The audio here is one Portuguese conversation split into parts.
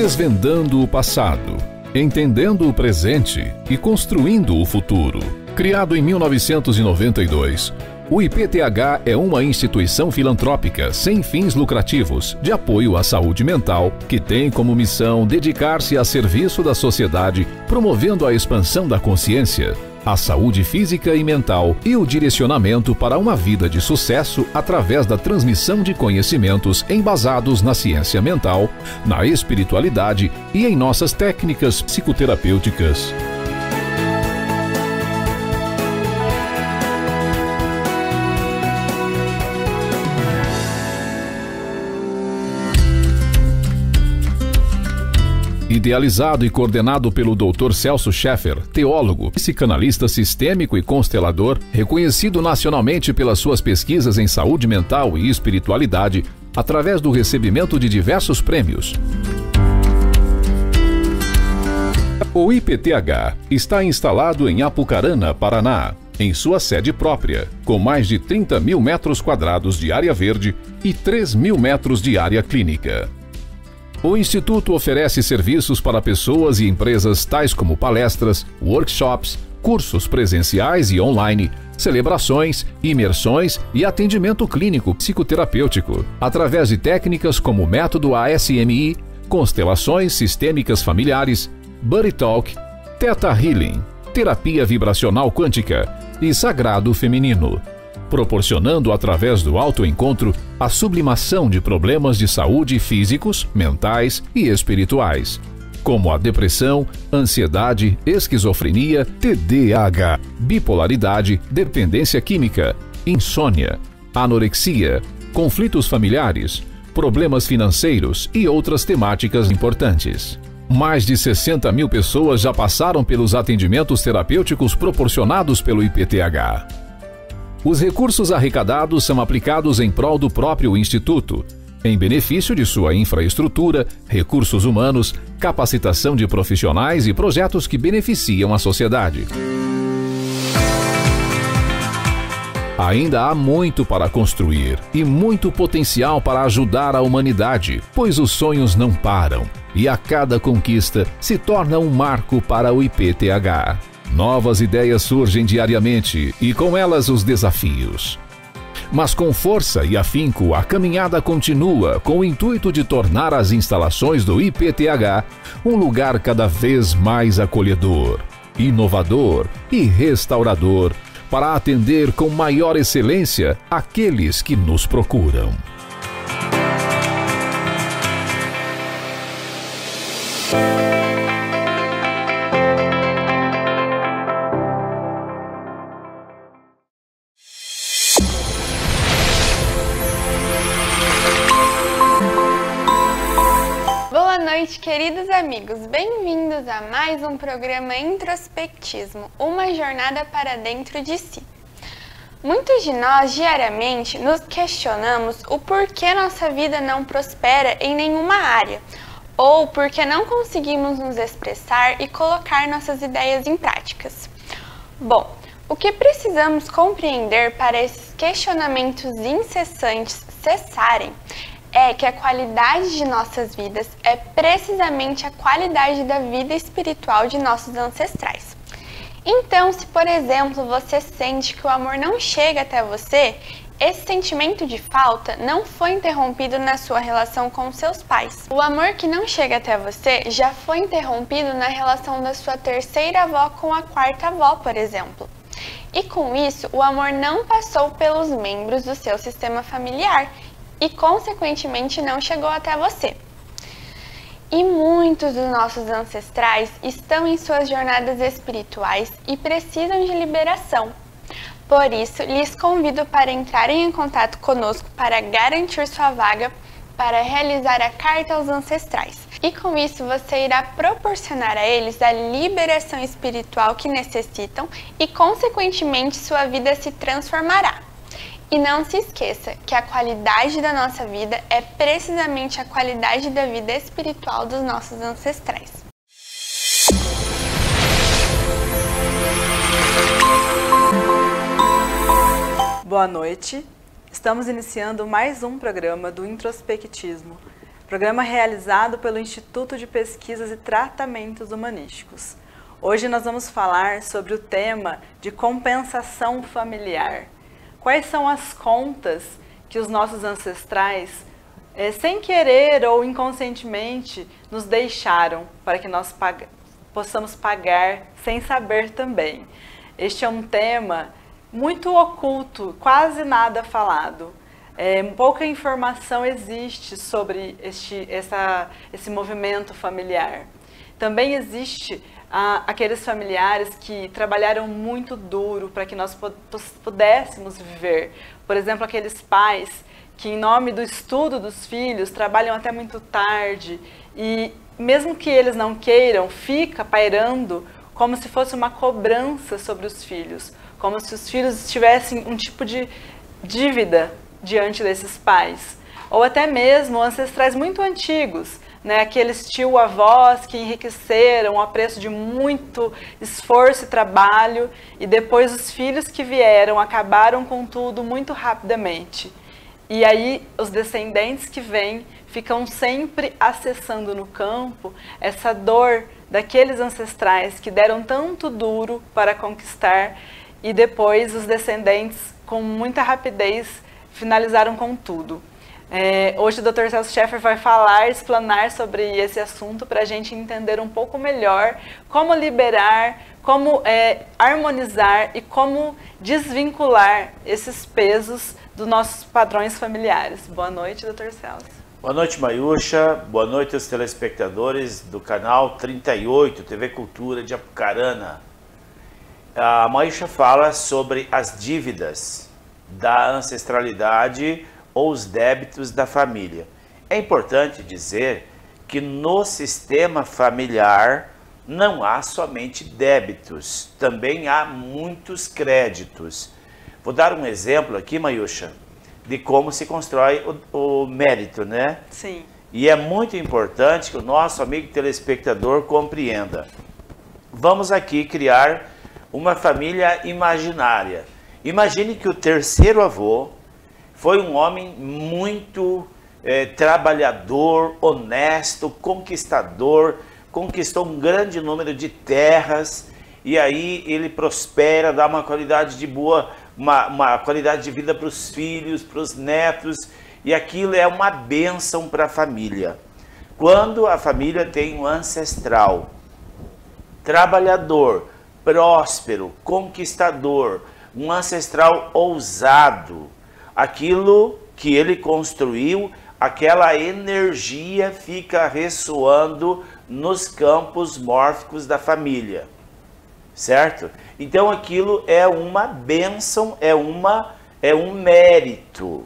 Desvendando o passado, entendendo o presente e construindo o futuro. Criado em 1992, o IPTH é uma instituição filantrópica sem fins lucrativos de apoio à saúde mental que tem como missão dedicar-se a serviço da sociedade, promovendo a expansão da consciência, a saúde física e mental e o direcionamento para uma vida de sucesso através da transmissão de conhecimentos embasados na ciência mental, na espiritualidade e em nossas técnicas psicoterapêuticas. Idealizado e coordenado pelo Dr. Celso Sheffer, teólogo, psicanalista sistêmico e constelador, reconhecido nacionalmente pelas suas pesquisas em saúde mental e espiritualidade, através do recebimento de diversos prêmios. O IPTH está instalado em Apucarana, Paraná, em sua sede própria, com mais de 30 mil metros quadrados de área verde e 3 mil metros de área clínica. O Instituto oferece serviços para pessoas e empresas tais como palestras, workshops, cursos presenciais e online, celebrações, imersões e atendimento clínico psicoterapêutico, através de técnicas como o método ASMI, constelações sistêmicas familiares, Buddy Talk, Theta Healing, terapia vibracional quântica e sagrado feminino, proporcionando através do autoencontro a sublimação de problemas de saúde físicos, mentais e espirituais, como a depressão, ansiedade, esquizofrenia, TDAH, bipolaridade, dependência química, insônia, anorexia, conflitos familiares, problemas financeiros e outras temáticas importantes. Mais de 60 mil pessoas já passaram pelos atendimentos terapêuticos proporcionados pelo IPTH. Os recursos arrecadados são aplicados em prol do próprio Instituto, em benefício de sua infraestrutura, recursos humanos, capacitação de profissionais e projetos que beneficiam a sociedade. Ainda há muito para construir e muito potencial para ajudar a humanidade, pois os sonhos não param e a cada conquista se torna um marco para o IPTH. Novas ideias surgem diariamente e com elas os desafios. Mas com força e afinco, a caminhada continua com o intuito de tornar as instalações do IPTH um lugar cada vez mais acolhedor, inovador e restaurador para atender com maior excelência aqueles que nos procuram. Boa noite, queridos amigos. Bem-vindos a mais um programa Introspectismo, uma jornada para dentro de si. Muitos de nós, diariamente, nos questionamos o porquê nossa vida não prospera em nenhuma área, ou porque não conseguimos nos expressar e colocar nossas ideias em práticas. Bom, o que precisamos compreender para esses questionamentos incessantes cessarem é que a qualidade de nossas vidas é precisamente a qualidade da vida espiritual de nossos ancestrais. Então, se por exemplo você sente que o amor não chega até você, esse sentimento de falta não foi interrompido na sua relação com seus pais. O amor que não chega até você já foi interrompido na relação da sua terceira avó com a quarta avó, por exemplo. E com isso, o amor não passou pelos membros do seu sistema familiar e, consequentemente, não chegou até você. E muitos dos nossos ancestrais estão em suas jornadas espirituais e precisam de liberação. Por isso, lhes convido para entrarem em contato conosco para garantir sua vaga para realizar a Carta aos Ancestrais. E com isso, você irá proporcionar a eles a liberação espiritual que necessitam e, consequentemente, sua vida se transformará. E não se esqueça que a qualidade da nossa vida é precisamente a qualidade da vida espiritual dos nossos ancestrais. Boa noite, estamos iniciando mais um programa do Introspectismo. programa realizado pelo Instituto de Pesquisas e Tratamentos Humanísticos. Hoje nós vamos falar sobre o tema de compensação familiar. Quais são as contas que os nossos ancestrais, sem querer ou inconscientemente, nos deixaram para que nós possamos pagar sem saber também? Este é um tema muito oculto, quase nada falado. Pouca informação existe sobre esse movimento familiar. Também existe aqueles familiares que trabalharam muito duro para que nós pudéssemos viver. Por exemplo, aqueles pais que, em nome do estudo dos filhos, trabalham até muito tarde e, mesmo que eles não queiram, fica pairando como se fosse uma cobrança sobre os filhos, como se os filhos tivessem um tipo de dívida diante desses pais. Ou até mesmo ancestrais muito antigos, né? Aqueles tio-avós que enriqueceram a preço de muito esforço e trabalho, e depois os filhos que vieram acabaram com tudo muito rapidamente. E aí os descendentes que vêm ficam sempre acessando no campo essa dor daqueles ancestrais que deram tanto duro para conquistar, e depois os descendentes, com muita rapidez, finalizaram com tudo. Hoje o Dr. Celso Schaeffer vai explanar sobre esse assunto para a gente entender um pouco melhor como liberar, como harmonizar e como desvincular esses pesos dos nossos padrões familiares. Boa noite, Dr. Celso. Boa noite, Mayusha. Boa noite aos telespectadores do canal 38, TV Cultura de Apucarana. A Mayusha fala sobre as dívidas da ancestralidade ou os débitos da família. É importante dizer que no sistema familiar não há somente débitos, também há muitos créditos. Vou dar um exemplo aqui, Mayusha, de como se constrói o mérito, né? Sim. E é muito importante que o nosso amigo telespectador compreenda. Vamos aqui criar uma família imaginária. Imagine que o terceiro avô foi um homem muito trabalhador, honesto, conquistador, conquistou um grande número de terras, e aí ele prospera, dá uma qualidade de uma qualidade de vida para os filhos, para os netos, e aquilo é uma bênção para a família. Quando a família tem um ancestral trabalhador, próspero, conquistador, um ancestral ousado, aquilo que ele construiu, aquela energia fica ressoando nos campos mórficos da família, certo? Então aquilo é uma bênção, é um mérito.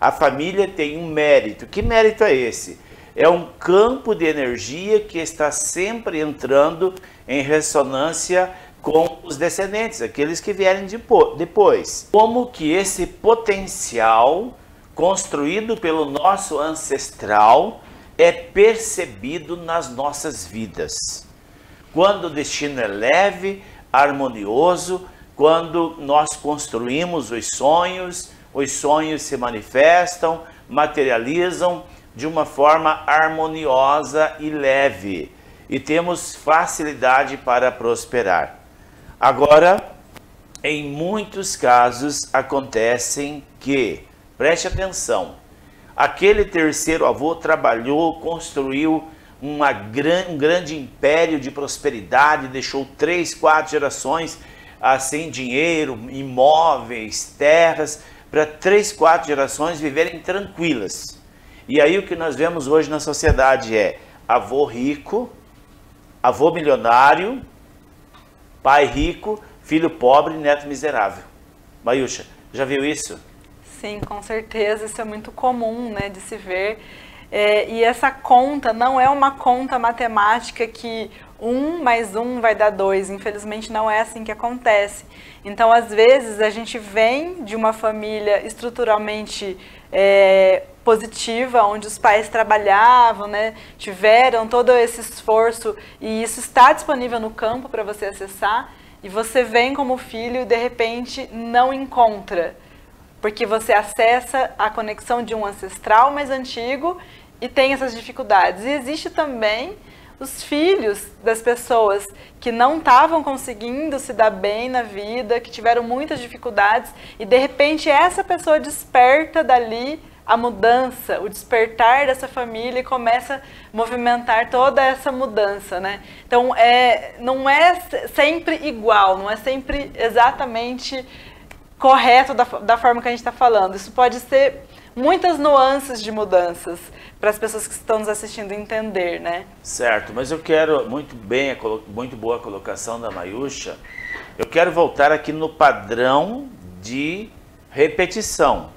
A família tem um mérito. Que mérito é esse? É um campo de energia que está sempre entrando em ressonância com os descendentes, aqueles que vierem depois. Como que esse potencial construído pelo nosso ancestral é percebido nas nossas vidas. Quando o destino é leve, harmonioso, quando nós construímos os sonhos se manifestam, materializam de uma forma harmoniosa e leve, e temos facilidade para prosperar. Agora, em muitos casos acontecem que, preste atenção, aquele terceiro avô trabalhou, construiu um grande império de prosperidade, deixou 3, 4 gerações sem dinheiro, imóveis, terras, para 3, 4 gerações viverem tranquilas. E aí o que nós vemos hoje na sociedade é avô rico, avô milionário, pai rico, filho pobre, neto miserável. Mayusha, já viu isso? Sim, com certeza, isso é muito comum, né, de se ver. E essa conta não é uma conta matemática que 1 mais 1 vai dar 2, infelizmente não é assim que acontece. Então, às vezes, a gente vem de uma família estruturalmente positiva, onde os pais trabalhavam, né, tiveram todo esse esforço, e isso está disponível no campo para você acessar, e você vem como filho e de repente não encontra, porque você acessa a conexão de um ancestral mais antigo e tem essas dificuldades. E existe também os filhos das pessoas que não estavam conseguindo se dar bem na vida, que tiveram muitas dificuldades, e de repente essa pessoa desperta dali a mudança, o despertar dessa família, e começa a movimentar toda essa mudança, né? Então, não é sempre igual, não é sempre exatamente correto da forma que a gente está falando. Isso pode ser muitas nuances de mudanças para as pessoas que estão nos assistindo entender, né? Certo, mas eu quero, muito boa a colocação da Mayusha, eu quero voltar aqui no padrão de repetição,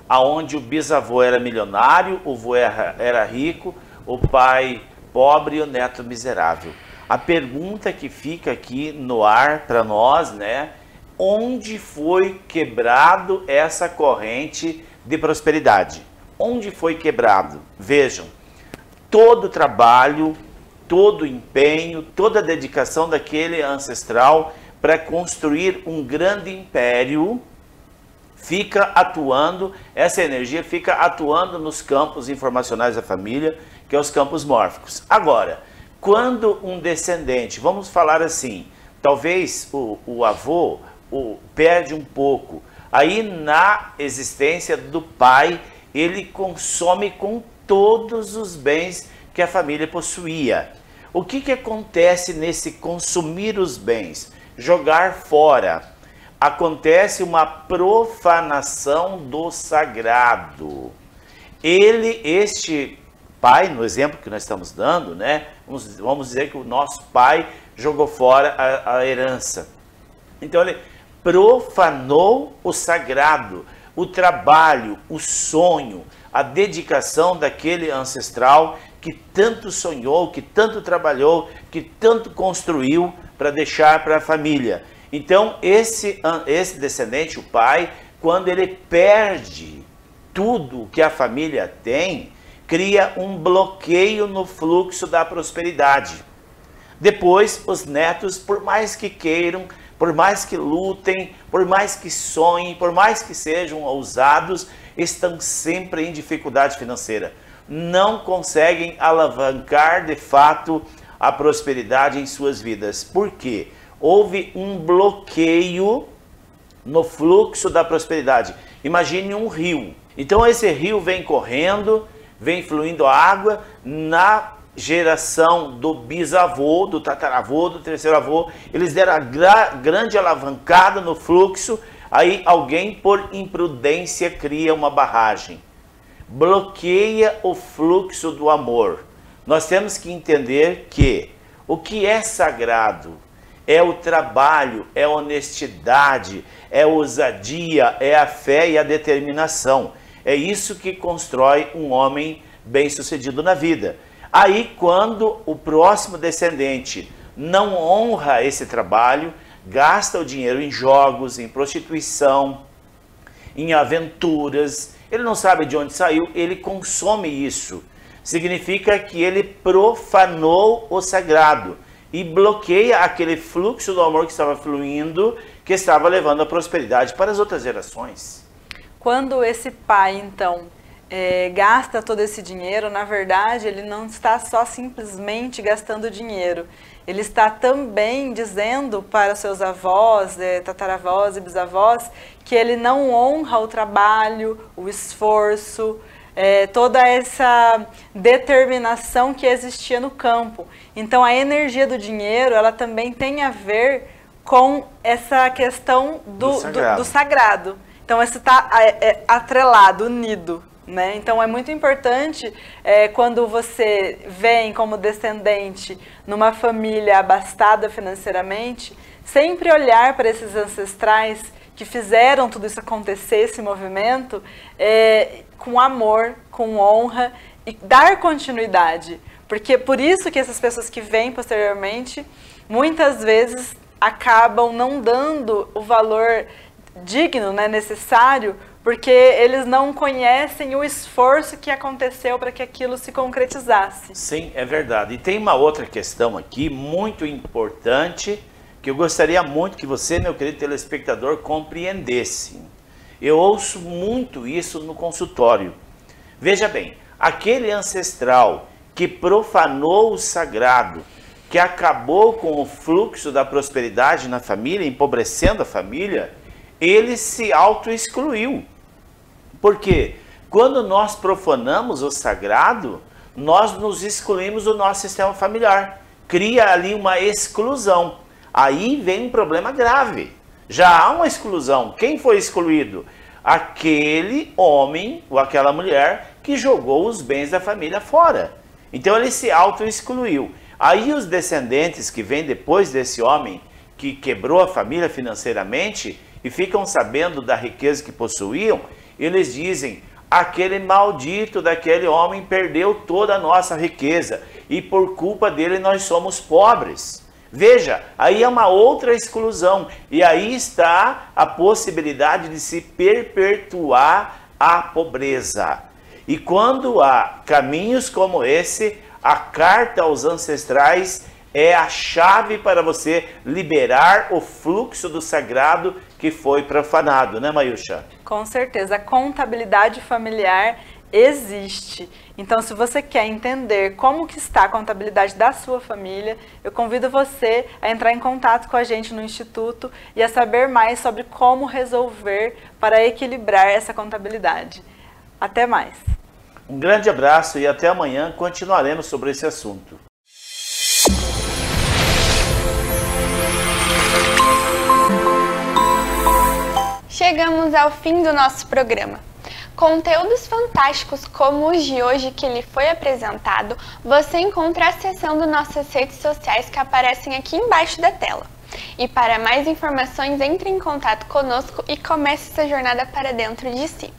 aonde o bisavô era milionário, o avô era rico, o pai pobre e o neto miserável. A pergunta que fica aqui no ar para nós, né? Onde foi quebrado essa corrente de prosperidade? Onde foi quebrado? Vejam, todo o trabalho, todo o empenho, toda a dedicação daquele ancestral para construir um grande império fica atuando, essa energia fica atuando nos campos informacionais da família, que é os campos mórficos. Agora, quando um descendente, vamos falar assim, talvez o avô perde um pouco, aí na existência do pai, ele consome com todos os bens que a família possuía. O que acontece nesse consumir os bens? Jogar fora. Acontece uma profanação do sagrado. Este pai, no exemplo que nós estamos dando, né? Vamos dizer que o nosso pai jogou fora a herança. Então ele profanou o sagrado, o trabalho, o sonho, a dedicação daquele ancestral que tanto sonhou, que tanto trabalhou, que tanto construiu para deixar para a família. Então, esse descendente, o pai, quando ele perde tudo que a família tem, cria um bloqueio no fluxo da prosperidade. Depois, os netos, por mais que queiram, por mais que lutem, por mais que sonhem, por mais que sejam ousados, estão sempre em dificuldade financeira. Não conseguem alavancar de fato a prosperidade em suas vidas. Por quê? Houve um bloqueio no fluxo da prosperidade. Imagine um rio. Então esse rio vem correndo, vem fluindo água na geração do bisavô, do tataravô, do terceiro avô. Eles deram a grande alavancada no fluxo, aí alguém por imprudência cria uma barragem. Bloqueia o fluxo do amor. Nós temos que entender que o que é sagrado é o trabalho, é a honestidade, é a ousadia, é a fé e a determinação. É isso que constrói um homem bem-sucedido na vida. Aí, quando o próximo descendente não honra esse trabalho, gasta o dinheiro em jogos, em prostituição, em aventuras, ele não sabe de onde saiu, ele consome isso. Significa que ele profanou o sagrado e bloqueia aquele fluxo do amor que estava fluindo, que estava levando a prosperidade para as outras gerações. Quando esse pai, então, gasta todo esse dinheiro, na verdade, ele não está só simplesmente gastando dinheiro. Ele está também dizendo para seus avós, tataravós e bisavós, que ele não honra o trabalho, o esforço, toda essa determinação que existia no campo. Então, a energia do dinheiro, ela também tem a ver com essa questão do sagrado. Então, isso está atrelado, unido. Né? Então é muito importante quando você vem como descendente numa família abastada financeiramente, sempre olhar para esses ancestrais que fizeram tudo isso acontecer, esse movimento, com amor, com honra e dar continuidade. Porque por isso que essas pessoas que vêm posteriormente, muitas vezes acabam não dando o valor digno, né, necessário, porque eles não conhecem o esforço que aconteceu para que aquilo se concretizasse. Sim, é verdade. E tem uma outra questão aqui muito importante que eu gostaria muito que você, meu querido telespectador, compreendesse. Eu ouço muito isso no consultório. Veja bem, aquele ancestral que profanou o sagrado, que acabou com o fluxo da prosperidade na família, empobrecendo a família, ele se auto-excluiu. Por quê? Quando nós profanamos o sagrado, nós nos excluímos do nosso sistema familiar. Cria ali uma exclusão. Aí vem um problema grave. Já há uma exclusão. Quem foi excluído? Aquele homem ou aquela mulher que jogou os bens da família fora. Então ele se auto-excluiu. Aí os descendentes que vêm depois desse homem que quebrou a família financeiramente e ficam sabendo da riqueza que possuíam, eles dizem: aquele maldito daquele homem perdeu toda a nossa riqueza e por culpa dele nós somos pobres. Veja, aí é uma outra exclusão e aí está a possibilidade de se perpetuar a pobreza. E quando há caminhos como esse, a carta aos ancestrais é a chave para você liberar o fluxo do sagrado que foi profanado, né, Mayusha? Com certeza, a contabilidade familiar existe. Então, se você quer entender como que está a contabilidade da sua família, eu convido você a entrar em contato com a gente no Instituto e a saber mais sobre como resolver para equilibrar essa contabilidade. Até mais! Um grande abraço e até amanhã continuaremos sobre esse assunto. Chegamos ao fim do nosso programa. Conteúdos fantásticos como os de hoje que lhe foi apresentado, você encontra acessando nossas redes sociais que aparecem aqui embaixo da tela. E para mais informações, entre em contato conosco e comece essa jornada para dentro de si.